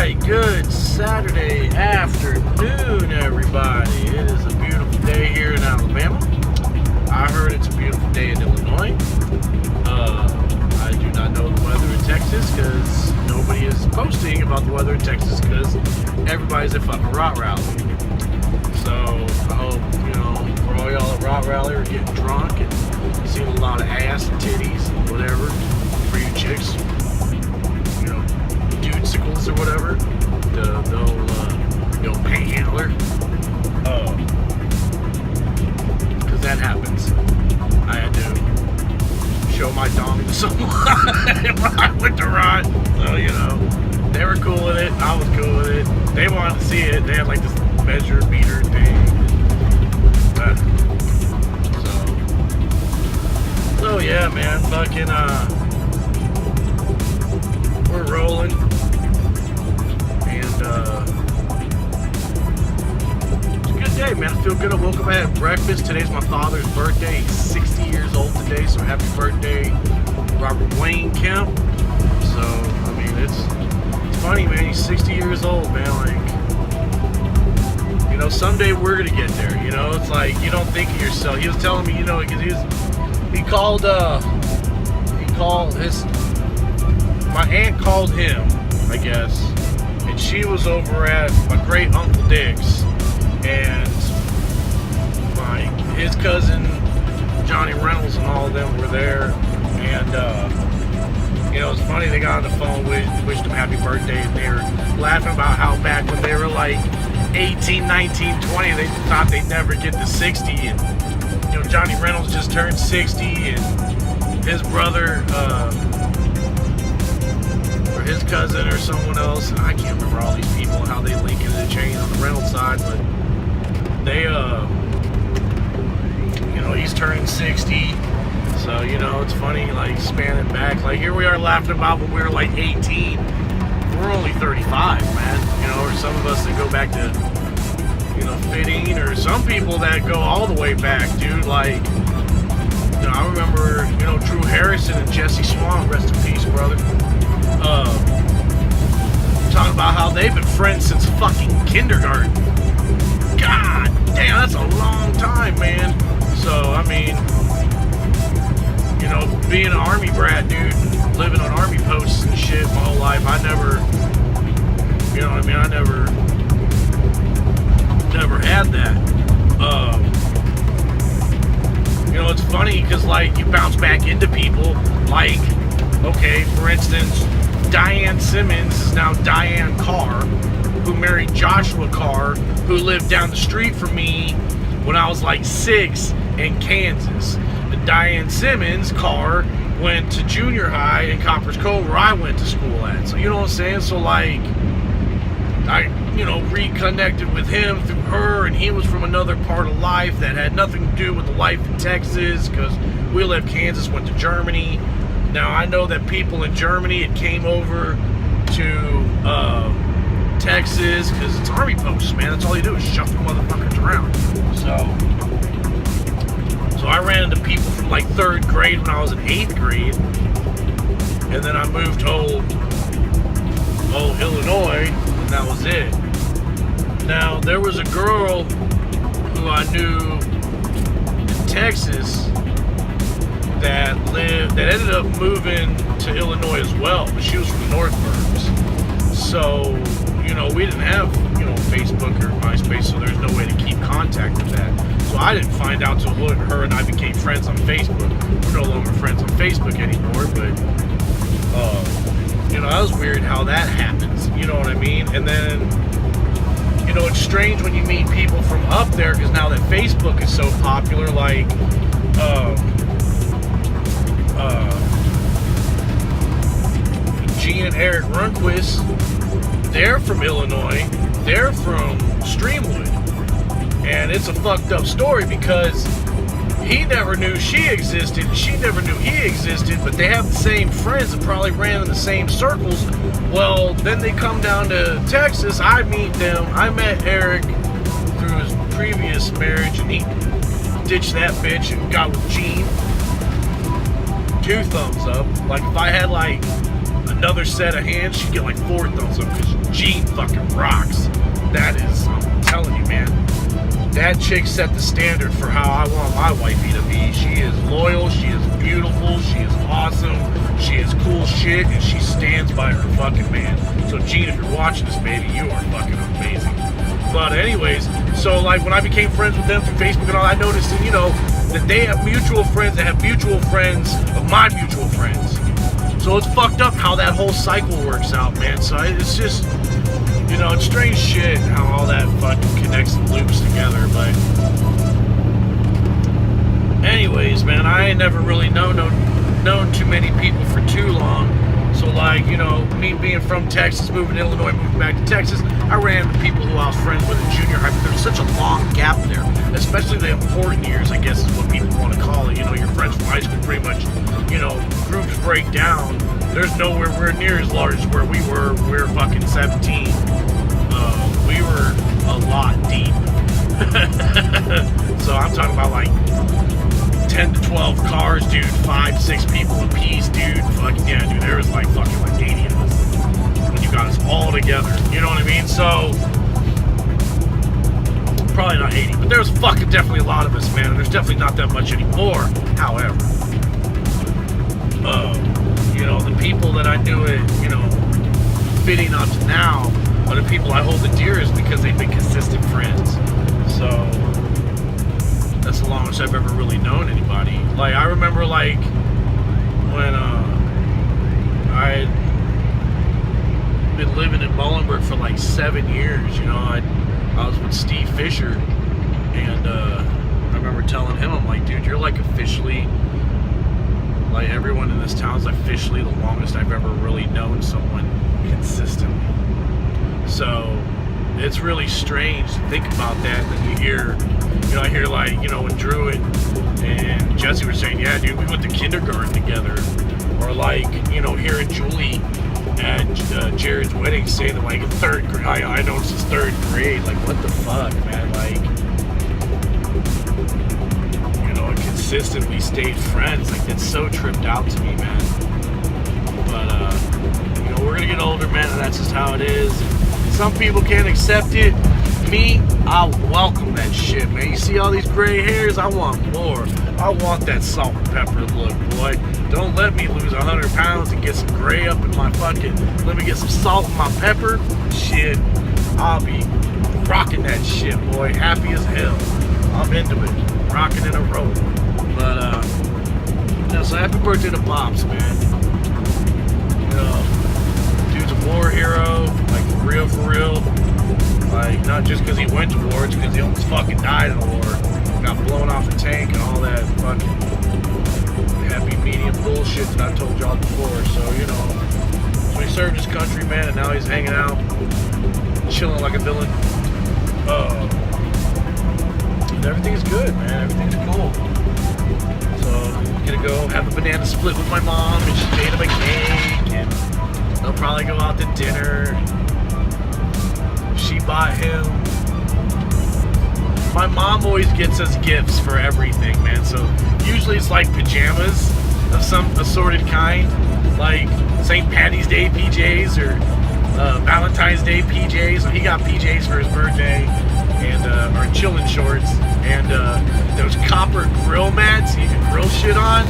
Alright, good Saturday afternoon, everybody. It is a beautiful day here in Alabama. I heard it's a beautiful day in Illinois. I do not know the weather in Texas because nobody is posting about the weather in Texas because everybody's at fucking Rot Rally. So I hope, for all y'all at Rot Rally are getting drunk and seeing a lot of ass and titties and whatever for you chicks. Dudesicles or whatever, the old panhandler, because that happens. I had to show my dong to someone when I went to Rot, so they were cool with it, I was cool with it, they wanted to see it, they had like this measure meter thing, so yeah, man, fucking, we're rolling. It's a good day, man. I feel good. I woke up, I had breakfast. Today's my father's birthday. He's 60 years old today, so happy birthday, Robert Wayne Kemp. So, it's funny, man. He's 60 years old, man. Someday we're gonna get there. It's like you don't think of yourself. He was telling me, because he called my aunt called him, I guess. And she was over at my great Uncle Dick's, and his cousin Johnny Reynolds and all of them were there, and it's funny, they got on the phone, wished him happy birthday, and they were laughing about how back when they were like 18, 19, 20, they thought they'd never get to 60, and Johnny Reynolds just turned 60, and his brother, his cousin or someone else, and I can't remember all these people and how they link into the chain on the Reynolds side, but they, he's turning 60, so, it's funny, like, spanning back, like, here we are laughing about when we were, like, 18, we're only 35, man, or some of us that go back to, 15, or some people that go all the way back, dude, like, I remember, Drew Harrison and Jesse Swan, rest in peace, brother, talking about how they've been friends since fucking kindergarten. God damn, that's a long time, man. So, being an army brat, dude, living on army posts and shit my whole life, I never, I never had that. It's funny because, like, you bounce back into people, like, okay, for instance, Diane Simmons is now Diane Carr, who married Joshua Carr, who lived down the street from me when I was like 6 in Kansas. And Diane Simmons Carr went to junior high in Coppers Cove, where I went to school at. So, you know what I'm saying? So, like, I, reconnected with him through her, and he was from another part of life that had nothing to do with the life in Texas, because we left Kansas, went to Germany. Now, I know that people in Germany, it came over to Texas, because it's army posts, man. That's all you do is shuffle motherfuckers around. So I ran into people from like 3rd grade when I was in 8th grade, and then I moved to old Illinois, and that was it. Now, there was a girl who I knew in Texas that ended up moving to Illinois as well, but she was from the Northburgs. So, we didn't have, Facebook or MySpace, so there's no way to keep contact with that. So I didn't find out till her and I became friends on Facebook. We're no longer friends on Facebook anymore, but, that was weird how that happens, you know what I mean? And then, it's strange when you meet people from up there, because now that Facebook is so popular, like, Gene and Eric Runquist, they're from Illinois, they're from Streamwood, and it's a fucked up story because he never knew she existed, she never knew he existed, but they have the same friends and probably ran in the same circles. Well, then they come down to Texas, I meet them, I met Eric through his previous marriage, and he ditched that bitch and got with Gene. 2 thumbs up. Like, if I had like another set of hands, she'd get like 4 thumbs up, because Jean fucking rocks. That is, I'm telling you, man. That chick set the standard for how I want my wifey to be. She is loyal, she is beautiful, she is awesome, she is cool shit, and she stands by her fucking man. So Jean, if you're watching this, baby, you are fucking amazing. But anyways, so like when I became friends with them through Facebook and all, I noticed that, you know, that they have mutual friends that have mutual friends of my mutual friends. So it's fucked up how that whole cycle works out, man. So it's just, you know, it's strange shit how all that fucking connects and loops together. But anyways, man, I ain't never really known too many people for too long. So like, you know, me being from Texas, moving to Illinois, moving back to Texas, I ran into people who I was friends with in junior high. But there's such a long gap there, especially the important years, I guess is what people want to call it. You know, your friends from high school pretty much, you know, groups break down. There's nowhere we're near as large as where we were. We're fucking 17. We were a lot deep. So I'm talking about like 10 to 12 cars, dude, 5, 6 people a piece, dude. Fucking yeah, dude, there was like fucking like 80 of us when you got us all together. You know what I mean? So probably not 80, but there was fucking definitely a lot of us, man. And there's definitely not that much anymore. However, you know, the people that I knew it, you know, fitting up to now are the people I hold the dearest because they've been consistent friends. So that's the longest I've ever really known anybody. Like, I remember, like, when I had been living in Muhlenberg for like 7 years, you know, I was with Steve Fisher, and I remember telling him, I'm like, dude, you're like officially, like, everyone in this town is officially the longest I've ever really known someone consistently. So it's really strange to think about that. And then you hear, you know, I hear like, you know, when Drew and Jesse were saying, yeah, dude, we went to kindergarten together. Or like, you know, hearing Julie at Jared's wedding saying that like in 3rd grade, I noticed it's 3rd grade. Like, what the fuck, man? Like, you know, consistently stayed friends. Like, that's so tripped out to me, man. But, you know, we're gonna get older, man, and that's just how it is. Some people can't accept it. Me, I welcome that shit, man. You see all these gray hairs? I want more. I want that salt and pepper look, boy. Don't let me lose 100 pounds and get some gray up in my fucking... Let me get some salt in my pepper. Shit, I'll be rocking that shit, boy. Happy as hell. I'm into it. Rocking and a roll. But, yeah, so happy birthday to Pops, man. You know, dude's a war hero. Like, for real. Like, not just because he went to war, it's because he almost fucking died in a war. Got blown off a tank and all that fucking happy medium bullshit that I told y'all before. So, you know, so he served his country, man, and now he's hanging out, chilling like a villain. And everything's good, man. Everything's cool. So, I'm gonna go have a banana split with my mom, and she made him a cake, and they'll probably go out to dinner. She bought him. My mom always gets us gifts for everything, man. So usually it's like pajamas of some assorted kind, like St. Patty's Day PJs or Valentine's Day PJs. So he got PJs for his birthday, and or chillin' shorts, and those copper grill mats you can grill shit on.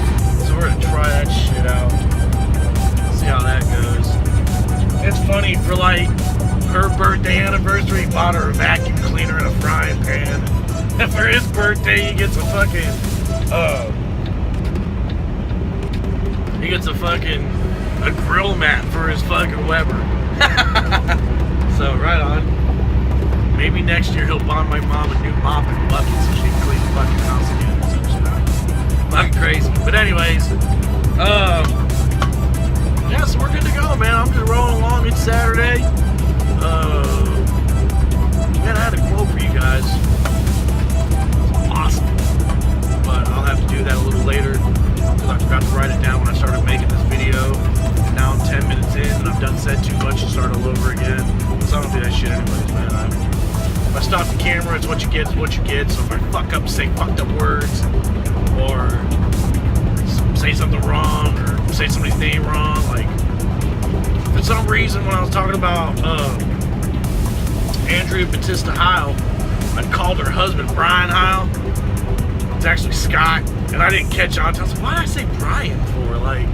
So we're gonna try that shit out. See how that goes. It's funny, for like her birthday anniversary, bought her a vacuum cleaner and a frying pan. And for his birthday, he gets a fucking, a grill mat for his fucking Weber. So, right on. Maybe next year he'll buy my mom a new mop and bucket so she can clean the fucking house again or some shit. Fucking crazy. But anyways, yeah, so we're good to go, man. I'm just rolling along. It's Saturday. Man, I had a quote for you guys. It's awesome. But I'll have to do that a little later because I forgot to write it down when I started making this video. And now I'm 10 minutes in and I've done said too much to start all over again. So I don't do that shit anyways, man. If I stop the camera, it's what you get, it's what you get. So if I fuck up, say fucked up words, or say something wrong, or say somebody's name wrong, like, if some reason, when I was talking about Andrea Batista Heil, I called her husband Brian Heil. It's actually Scott, and I didn't catch on. I was like, why did I say Brian for? Like,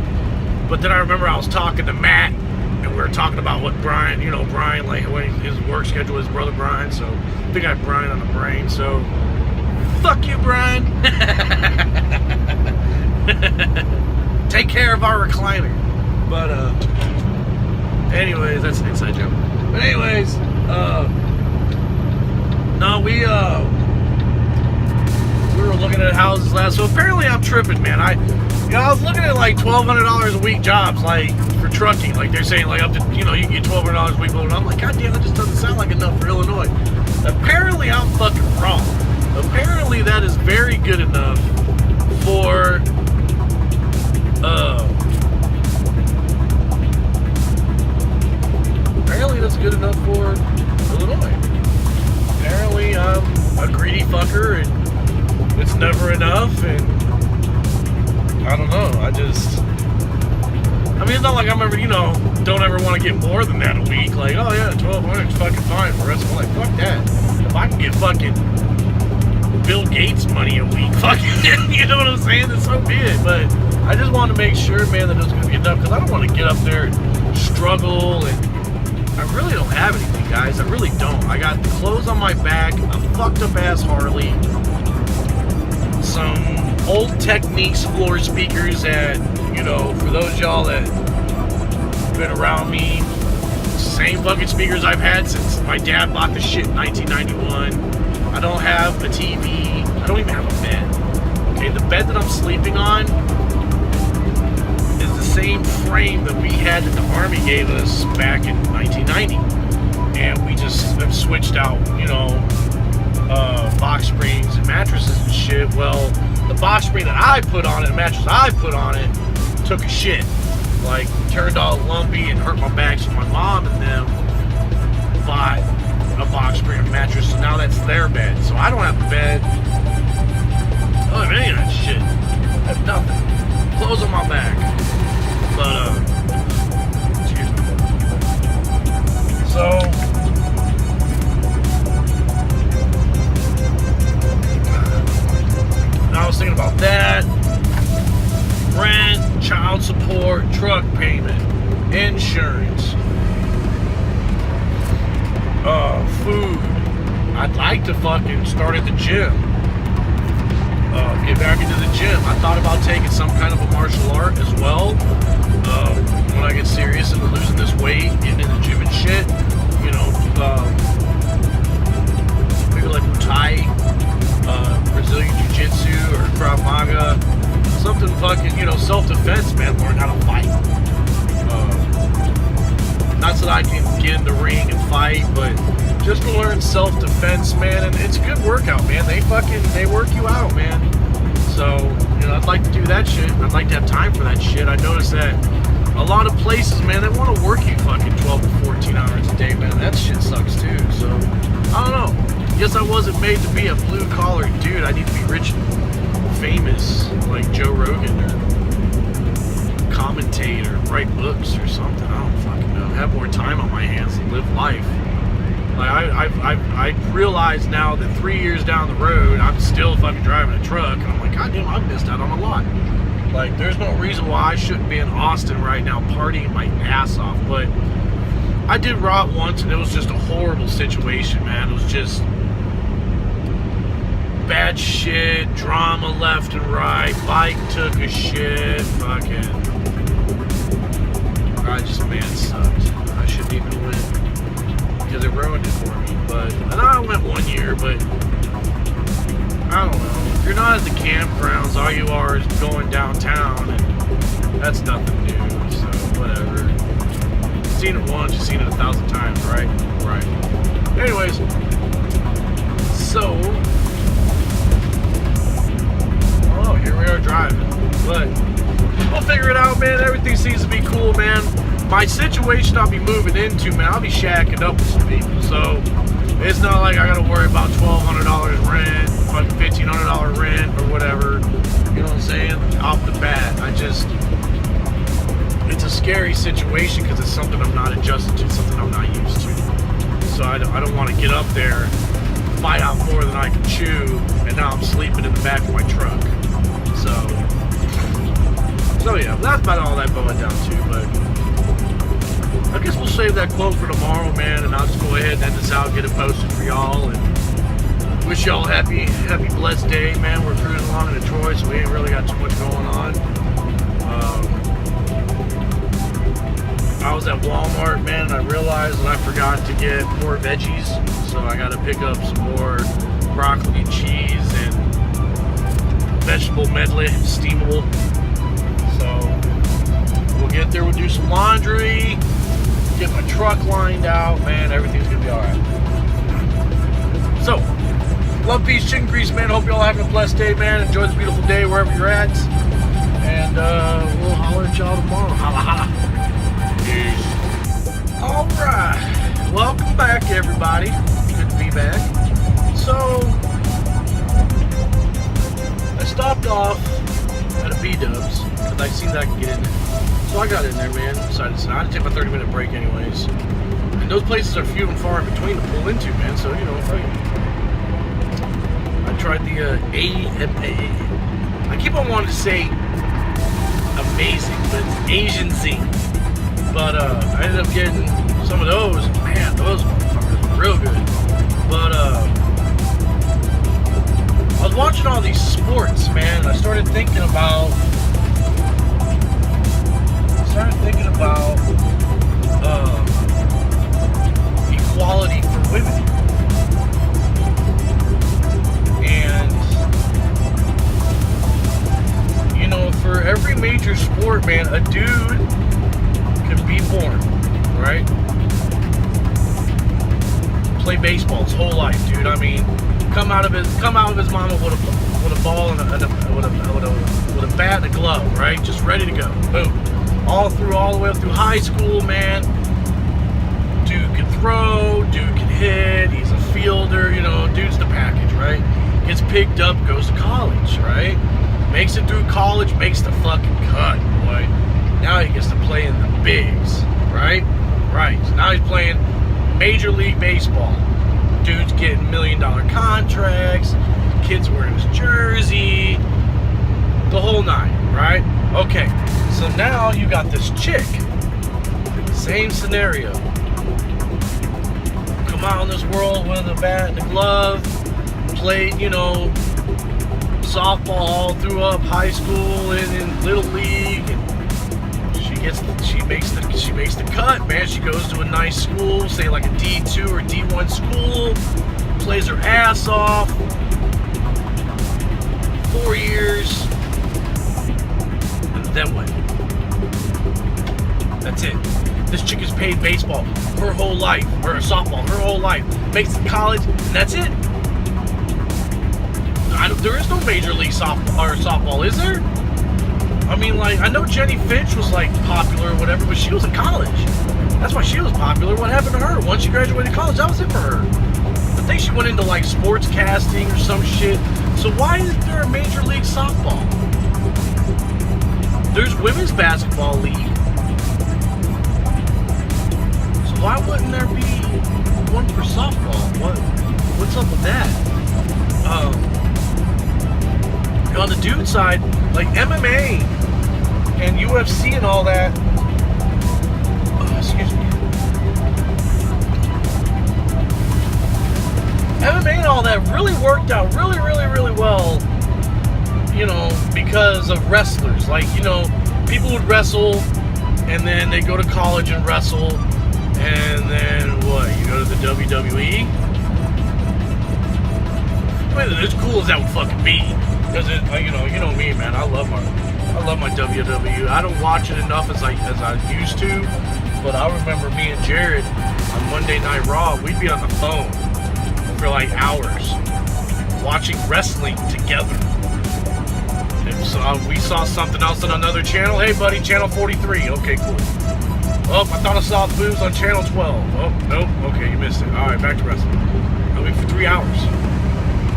but then I remember I was talking to Matt, and we were talking about what Brian, Brian, like what his work schedule, his brother Brian. So I think I have Brian on the brain. So fuck you, Brian. Take care of our recliner. But anyways, that's an inside joke. But anyways, no, we were looking at houses last. So apparently I'm tripping, man. I was looking at like $1,200 a week jobs, like for trucking. Like they're saying, like up to you can get $1,200 a week. And I'm like, God damn, that just doesn't sound like enough for Illinois. Apparently I'm fucking wrong. Apparently that is very good enough for apparently that's good enough for Illinois. Apparently I'm a greedy fucker and it's never enough, and I don't know, I mean, it's not like I'm ever, don't ever want to get more than that a week. Like, oh yeah, 1,200 is fucking fine for the rest of my life. Fuck that. If I can get fucking Bill Gates money a week, fucking, you know what I'm saying? That's so be it. But I just want to make sure, man, that it's going to be enough, because I don't want to get up there and struggle, and I really don't have anything, guys. I really don't. I got clothes on my back, a fucked up ass Harley, some old Techniques floor speakers that, for those y'all that been around me, same fucking speakers I've had since my dad bought the shit in 1991. I don't have a TV. I don't even have a bed. Okay, the bed that I'm sleeping on is the same frame that we had that the Army gave us back in 1990. And we just have switched out, box springs and mattresses and shit. Well, the box spring that I put on it, the mattress I put on it, took a shit. Like, turned all lumpy and hurt my back, so my mom and them bought a box spring mattress, so now that's their bed. So I don't have a bed. I don't have any of that shit. I have nothing. Clothes on my back. But, excuse me. So, I was thinking about that. Rent, child support, truck payment, insurance, food. I'd like to fucking start at the gym. Get back into the gym. I thought about taking some kind of a martial art as well. When I get serious into losing this weight, getting in the gym and shit. Maybe like Muay Thai, Brazilian Jiu-Jitsu or Krav Maga. Something fucking, self-defense, man. Learn how to fight. Not so that I can get in the ring and fight, but just to learn self-defense, man. And it's a good workout, man. They work you out, man. So, I'd like to do that shit. I'd like to have time for that shit. I noticed that a lot of places, man, they want to work you fucking 12 to 14 hours a day, man. That shit sucks too. So, I don't know. Guess I wasn't made to be a blue-collar dude. I need to be rich and famous, like Joe Rogan, or commentate, or write books or something. I don't fucking know. Have more time on my hands to live life. Like I realize now that 3 years down the road, I'm still fucking driving a truck, and I'm like, God damn, I missed out on a lot. Like, there's no reason why I shouldn't be in Austin right now partying my ass off. But I did rot once, and it was just a horrible situation, man. It was just bad shit, drama left and right, bike took a shit, fucking, man, it sucked. I shouldn't even win, because it ruined it for me. But, and I went 1 year, but I don't know. If you're not at the campgrounds, all you are is going downtown, and that's nothing new, so whatever. You've seen it once, you've seen it 1,000 times, right? Right. Anyways, so, oh, here we are driving, but we'll figure it out, man. Everything seems to be cool, man. My situation I'll be moving into, man, I'll be shacking up with some people, so it's not like I gotta worry about $1,200 rent, fucking $1,500 rent, or whatever, you know what I'm saying, off the bat. It's scary situation because it's something I'm not adjusted to, something I'm not used to. So I don't want to get up there, bite out more than I can chew, and now I'm sleeping in the back of my truck. So yeah, that's about all that going down to. But I guess we'll save that quote for tomorrow, man, and I'll just go ahead and end this out, get it posted for y'all, and wish y'all happy blessed day, man. We're cruising along into Troy, so we ain't really got too much going on. I was at Walmart, man, and I realized that I forgot to get more veggies, so I got to pick up some more broccoli and cheese and vegetable medley, steamable. So we'll get there, we'll do some laundry, get my truck lined out, man, everything's gonna be alright. So, love, peace, chicken grease, man. Hope y'all having a blessed day, man. Enjoy the beautiful day wherever you're at. And we'll holler at y'all tomorrow. Holla, holla. Peace. Alright. Welcome back, everybody. Good to be back. So, I stopped off at a B-Dubs because I seen that I could get in there. So I got in there, man. Decided to I had to take my 30-minute break anyways. And those places are few and far in between to pull into, man. So, you know, I tried the I keep on wanting to say amazing, but it's Asian Zing. But I ended up getting some of those. Man, those motherfuckers were real good. But I was watching all these sports, man, and I started thinking about equality for women. And you know, for every major sport, man, a dude can be born, right? Play baseball his whole life, dude. I mean, come out of his mama with a ball and with a bat and a glove, right? Just ready to go. Boom. All the way up through high school, man. Dude can throw, dude can hit, he's a fielder, you know, dude's the package, right? Gets picked up, goes to college, right? Makes it through college, makes the fucking cut, boy. Now he gets to play in the bigs, right? Right. So now he's playing Major League Baseball. Dude's getting $1 million contracts, kids wearing his jersey, the whole nine, right? Okay, so now you got this chick, same scenario. Come out in this world with a bat and a glove, played, you know, softball all through up high school and in little league, and she makes the cut, man. She goes to a nice school, say like a D2 or D1 school, plays her ass off, 4 years, and then what? That's it. This chick has played baseball her whole life, or softball her whole life, makes it to college, and that's it. There is no major league softball, is there? I mean, like, I know Jenny Finch was, like, popular or whatever, but she was in college. That's why she was popular. What happened to her? Once she graduated college, that was it for her. I think she went into, like, sports casting or some shit. So why isn't there a major league softball? There's women's basketball league. So why wouldn't there be one for softball? What's up with that? On the dude side, like MMA and UFC and all that, excuse me, MMA and all that really worked out really well, you know, because of wrestlers. Like, you know, people would wrestle and then they go to college and wrestle, and then what, you go to the WWE? I mean, as cool as that would fucking be. Because you know me, man. I love my WWE. I don't watch it enough as I used to, but I remember me and Jared on Monday Night Raw. We'd be on the phone for like hours watching wrestling together. And so we saw something else on another channel. Hey, buddy, channel 43. Okay, cool. Oh, I thought I saw the boobs on channel 12. Oh, nope. Okay, you missed it. All right, back to wrestling. I mean, for 3 hours.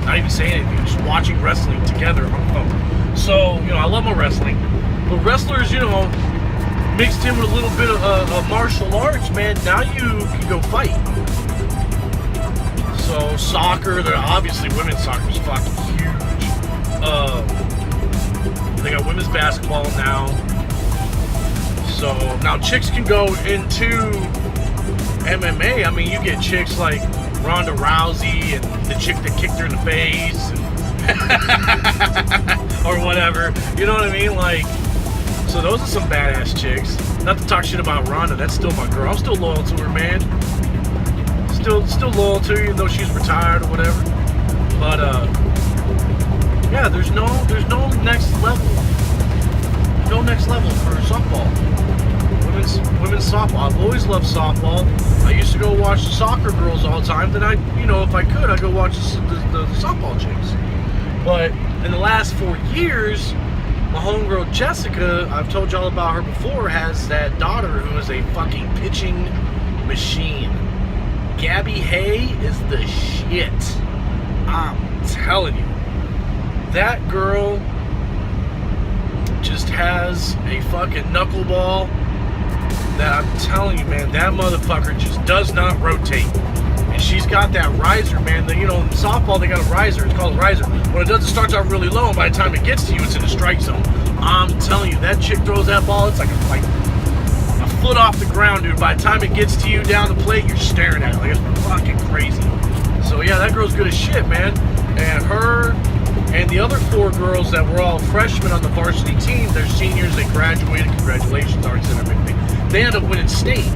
Not even saying anything, just watching wrestling together on the phone. So, you know, I love my wrestling. But wrestlers, you know, mixed in with a little bit of martial arts, man, now you can go fight. So soccer, obviously women's soccer is fucking huge. They got women's basketball now. So now chicks can go into MMA. I mean, you get chicks like Ronda Rousey and the chick that kicked her in the face, or whatever. You know what I mean? Like, so those are some badass chicks. Not to talk shit about Ronda. That's still my girl. I'm still loyal to her, man. Still loyal to her, even though she's retired or whatever. But yeah, there's no next level. No next level for softball. Women's softball. I've always loved softball. I used to go watch the soccer girls all the time. Then if I could, I'd go watch the softball chicks. But in the last 4 years, my homegirl Jessica, I've told y'all about her before, has that daughter who is a fucking pitching machine. Gabby Hay is the shit. I'm telling you. That girl just has a fucking knuckleball that I'm telling you, man, that motherfucker just does not rotate. And she's got that riser, man. In softball, they got a riser. It's called a riser. When it does, it starts out really low, and by the time it gets to you, it's in the strike zone. I'm telling you, that chick throws that ball, it's like a foot off the ground, dude. By the time it gets to you down the plate, you're staring at it. Like, it's fucking crazy. So, yeah, that girl's good as shit, man. And her and the other 4 girls that were all freshmen on the varsity team, they're seniors, they graduated. Congratulations, Art Center, big thing. They ended up winning state.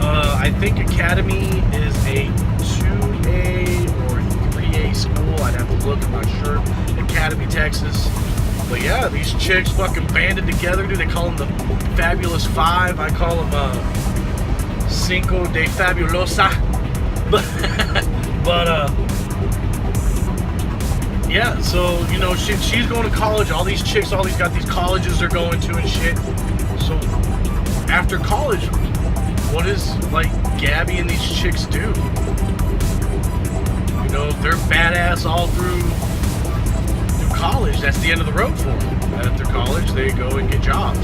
I think Academy is a 2A or 3A school. I'd have to look, I'm not sure. Academy, Texas. But yeah, these chicks fucking banded together, dude. They call them the Fabulous Five. I call them Cinco de Fabulosa. But yeah, so, she's going to college. All these chicks, got these colleges they're going to and shit. So after college, what does, Gabby and these chicks do? If they're badass all through college, that's the end of the road for them. After college, they go and get jobs.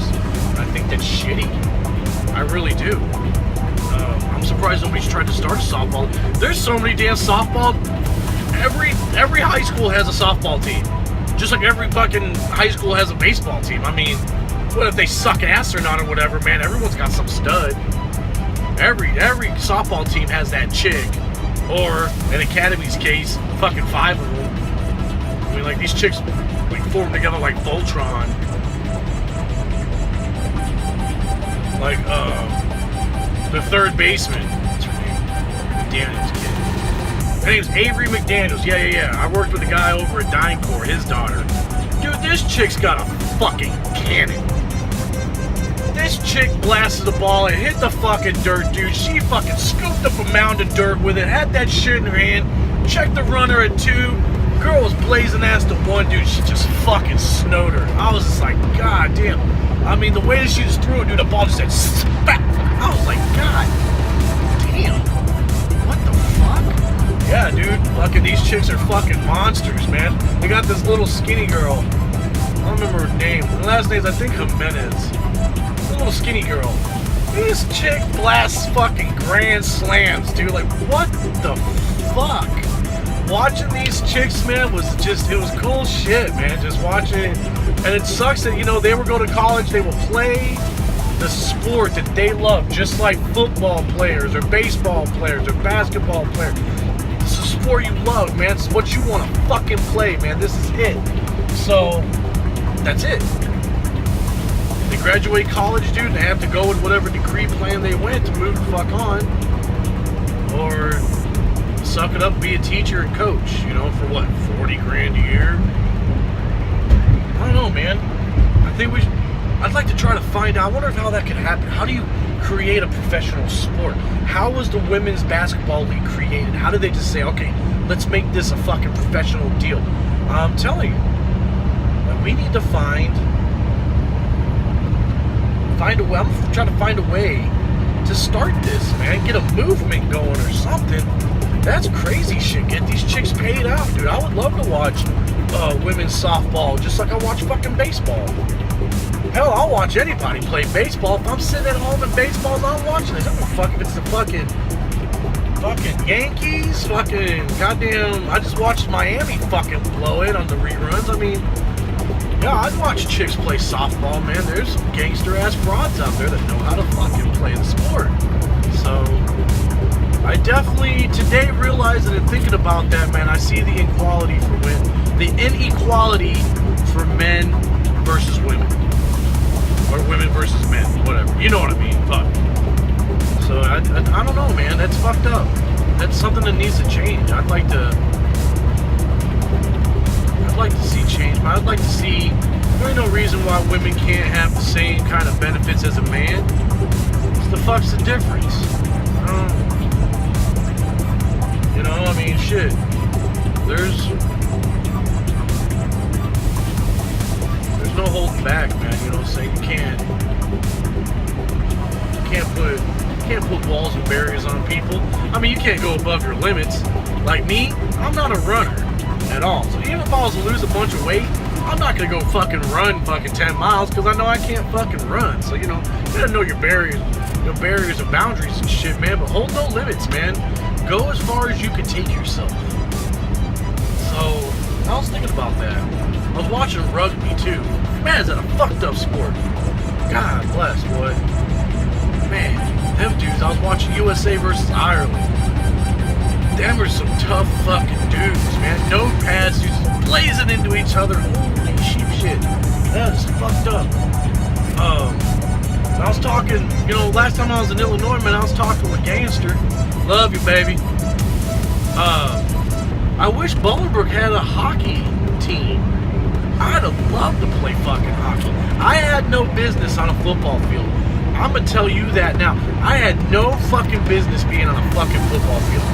I think that's shitty. I really do. I'm surprised nobody's tried to start a softball. There's so many damn softball. Every high school has a softball team. Just like every fucking high school has a baseball team. I mean, what if they suck ass or not or whatever, man? Everyone's got some stud. Every softball team has that chick. Or, in Academy's case, fucking 5 of them. I mean, these chicks, we form together like Voltron. The third baseman. What's her name? McDaniel's kid. Her name's Avery McDaniels. Yeah. I worked with a guy over at DynCorp, his daughter. Dude, this chick's got a fucking cannon. This chick blasted the ball and hit the fucking dirt, dude. She fucking scooped up a mound of dirt with it, had that shit in her hand, checked the runner at 2. Girl was blazing ass to 1, dude. She just fucking snowed her. I was just like, God damn. I mean, the way that she just threw it, dude, the ball just said spat. I was like, God damn. What the fuck? Yeah, dude. Fucking these chicks are fucking monsters, man. They got this little skinny girl. I don't remember her name. Her last name's, I think, Jimenez. The little skinny girl. This chick blasts fucking grand slams, dude. Like, what the fuck? Watching these chicks, man, it was cool shit, man. Just watching it. And it sucks that, they will go to college, they will play the sport that they love, just like football players or baseball players or basketball players. It's a sport you love, man. It's what you want to fucking play, man. This is it. So, that's it. They graduate college, dude, and they have to go with whatever degree plan they went to move the fuck on. Or suck it up, be a teacher and coach, for what, 40 grand a year? I don't know, man. I think I'd like to try to find out. I wonder how that could happen. How do you create a professional sport? How was the women's basketball league created? How did they just say, okay, let's make this a fucking professional deal? I'm telling you, we need to find a way. I'm trying to find a way to start this, man. Get a movement going or something. That's crazy shit. Get these chicks paid out, dude. I would love to watch women's softball just like I watch fucking baseball. Hell, I'll watch anybody play baseball. If I'm sitting at home and baseball's on, I'm watching this. I don't fuck if it's the fucking Yankees, fucking goddamn. I just watched Miami fucking blow it on the reruns. I mean, yeah, I'd watch chicks play softball, man. There's some gangster ass broads out there that know how to fucking play the sport. So I definitely today realizing and thinking about that, man. I see the inequality for women, the inequality for men versus women, or women versus men, whatever. You know what I mean? Fuck. So I don't know, man. That's fucked up. That's something that needs to change. I'd like to see change, but I'd like to see. There's no reason why women can't have the same kind of benefits as a man. What the fuck's the difference? You know, I mean, shit. There's no holding back, man. You know what I'm saying? You can't put walls and barriers on people. I mean, you can't go above your limits. Like me, I'm not a runner at all. So even if I was to lose a bunch of weight, I'm not gonna go fucking run fucking 10 miles because I know I can't fucking run. So, you know, you gotta know your barriers and boundaries and shit, man. But hold no limits, man. Go as far as you can take yourself. So I was thinking about that. I was watching rugby too. Man, is that a fucked up sport? God bless, boy. Man, them dudes. I was watching USA versus Ireland. Them were some tough fucking dudes, man. No pads, just blazing into each other. Holy sheep shit. That is fucked up. I was talking, you know, last time I was in Illinois, man, I was talking with Gangster. Love you, baby. I wish Bolingbrook had a hockey team. I'd have loved to play fucking hockey. I had no business on a football field. I'm gonna tell you that now. I had no fucking business being on a fucking football field.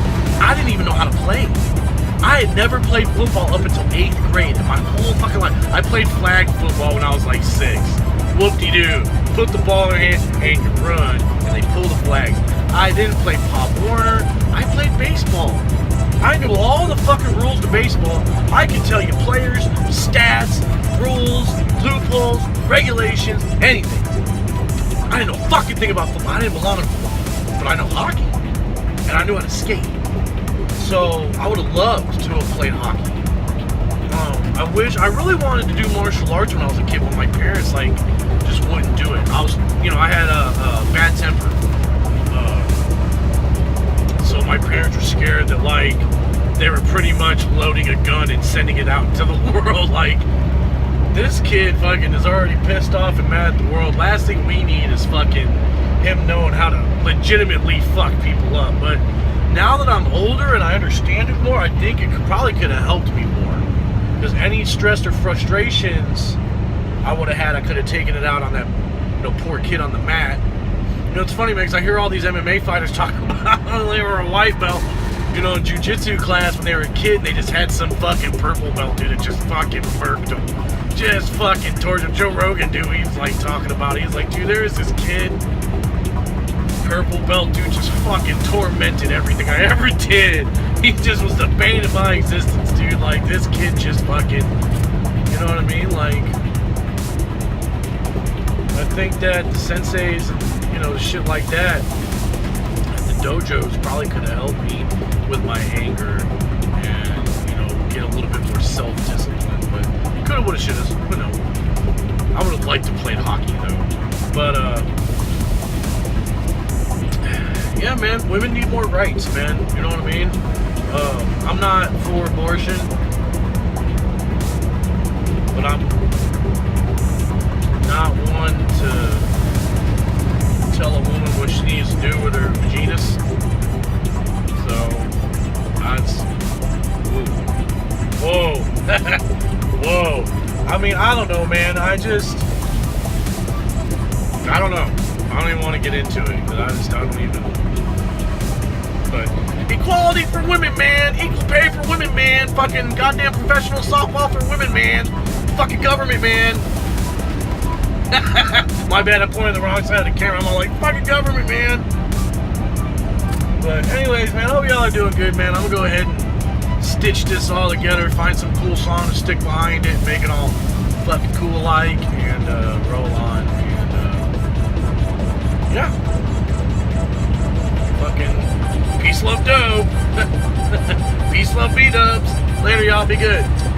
I didn't even know how to play. I had never played football up until 8th grade in my whole fucking life. I played flag football when I was like 6. Whoop-de-doo. Put the ball in your hand and you run, and they pull the flags. I didn't play Pop Warner. I played baseball. I knew all the fucking rules to baseball. I could tell you players, stats, rules, loopholes, regulations, anything. I didn't know a fucking thing about football. I didn't belong in football. But I know hockey. And I knew how to skate. So I would have loved to have played hockey. I really wanted to do martial arts when I was a kid, but my parents, like, just wouldn't do it. I had a bad temper. So my parents were scared that, like, they were pretty much loading a gun and sending it out into the world. Like, this kid fucking is already pissed off and mad at the world. Last thing we need is fucking him knowing how to legitimately fuck people up. But now that I'm older and I understand it more, I think it probably could have helped me more. Because any stress or frustrations I would have had, I could have taken it out on that, poor kid on the mat. You know, it's funny, man, because I hear all these MMA fighters talking about when they were a white belt, in jiu-jitsu class when they were a kid, and they just had some fucking purple belt dude that just fucking murked them. Just fucking tortured Joe Rogan, dude. He's like talking about it. He's like, dude, there's this kid, purple belt dude, just fucking tormented everything I ever did. He just was the bane of my existence, dude. Like, this kid just fucking, you know what I mean? Like, I think that the senseis and, shit like that, the dojos probably could have helped me with my anger and, get a little bit more self-discipline. But coulda, woulda, shoulda, who knows? I would have liked to play hockey, though. But, yeah, man, women need more rights, man. You know what I mean? I'm not for abortion, but I'm not one to tell a woman what she needs to do with her vaginas. So, whoa. Whoa. I mean, I don't know, man. I don't know. I don't even want to get into it, because I don't even. But equality for women, man. Equal pay for women, man. Fucking goddamn professional softball for women, man. Fucking government, man. My bad, I'm pointing the wrong side of the camera. I'm all like, fucking government, man. But anyways, man, I hope y'all are doing good, man. I'm gonna go ahead and stitch this all together, find some cool song to stick behind it, make it all fucking cool like, and fucking peace, love, dope. Peace, love, B-dubs. Later, y'all. Be good.